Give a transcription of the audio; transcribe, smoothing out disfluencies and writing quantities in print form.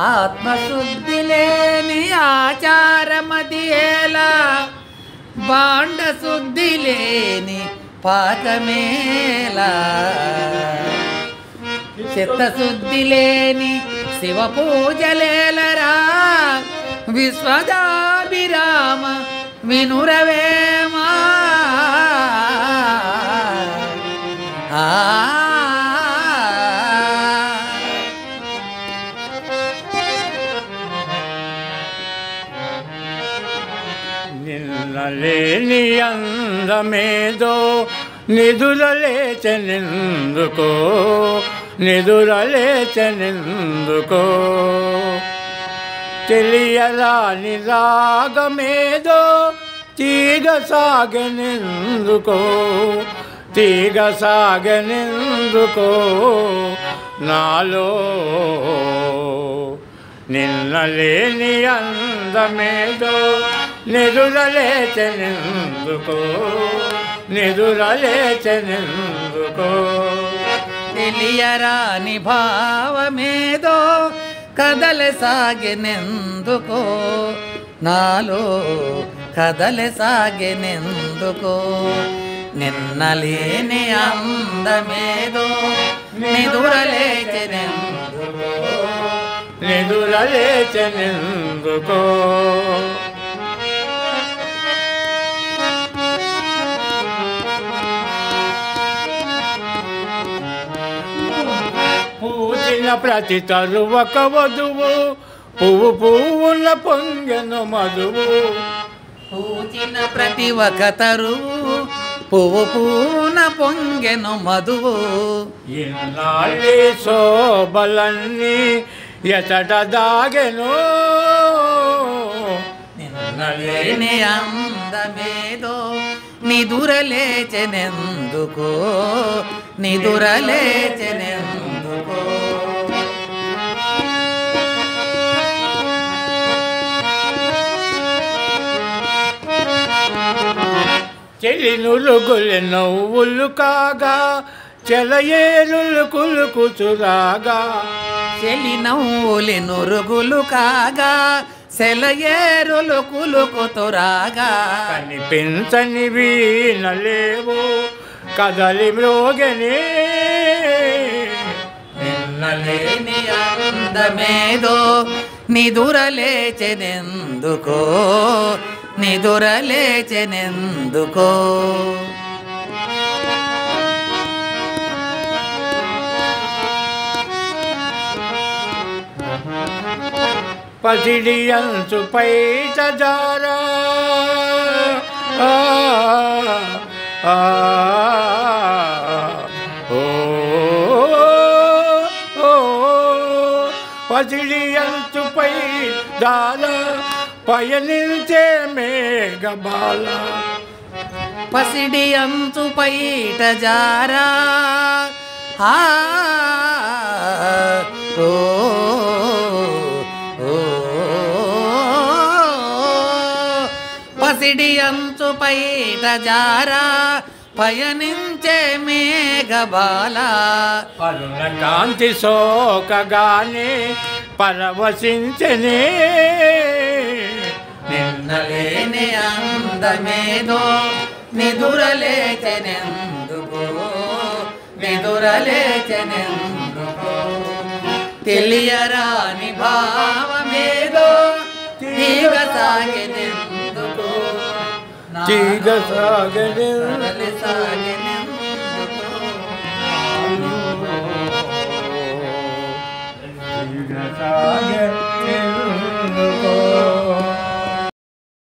ఆత్మశుద్ధి లేని ఆచారమదియేలా బాండ శుద్ధి లేని పాకమేలా చిత్తశుద్ధి లేని శివ పూజలేలరా విశ్వదాభిరామ వినురవేమా నిన్నలేని అందమేదో నిదురలేచెనెందుకో నిదురలేచెనెందుకో తెలియరాని రాగమేదో తీగ సాగెనెందుకో తీగ సాగెనెందుకో నాలో నిన్నలేని అందమేదో నిదురలేచెనెందుకో నిదురలేచెనెందుకో తెలియరాని భావమేదో కదలె సాగెనెందుకో నాలో కదలె సాగెనెందుకో నిన్నలేని అందమేదో నిదురలేచెనెందుకో నిదురలేచెనెందుకో పూజిన ప్రతి తరువక వధువు పువ్వు పువ్వున పొంగెను మధువు పూచిన ప్రతి ఒక్క తరువు పువ్వు పువ్వున పొంగెను మధువు ఇన్నాళ్ళి శోభలన్నీ ఎతట దాగెను నిన్నలేని అందమేదో నిదురలేచెనెందుకో నిదురలేచెనెందుకో చెలి నులుగులు నవ్వులు కాగా చెలయేరులు కులుకుచురాగా చెలి నవ్వులి నురుగులు కాగా సెలయేరులు కులుకుతురాగా కనిపించని వీణలేవు కదలి మ్రోగనే నిన్నలేని అందమేదో నిదురలేచెనెందుకో నిదురలేచెనెందుకో పసిడి అంచు పైట జారా పసిడి అంచుపై దార పయనించే మేఘబాల పసిడి అంచు పైట జారా పసిడి అంచు పైట జారా పయనించే మేఘబాల పరుణ కాంతి సోకగానే పరవశించనే నిన్నలేని అందమేదో నిదురలేచెనెందుకో నిదురలేచెనెందుకో తెలియరాని భావమేదో తీగ సాగెనెందుకో తీగ సాగనే సాగెనెందుకో తీగ సాగనే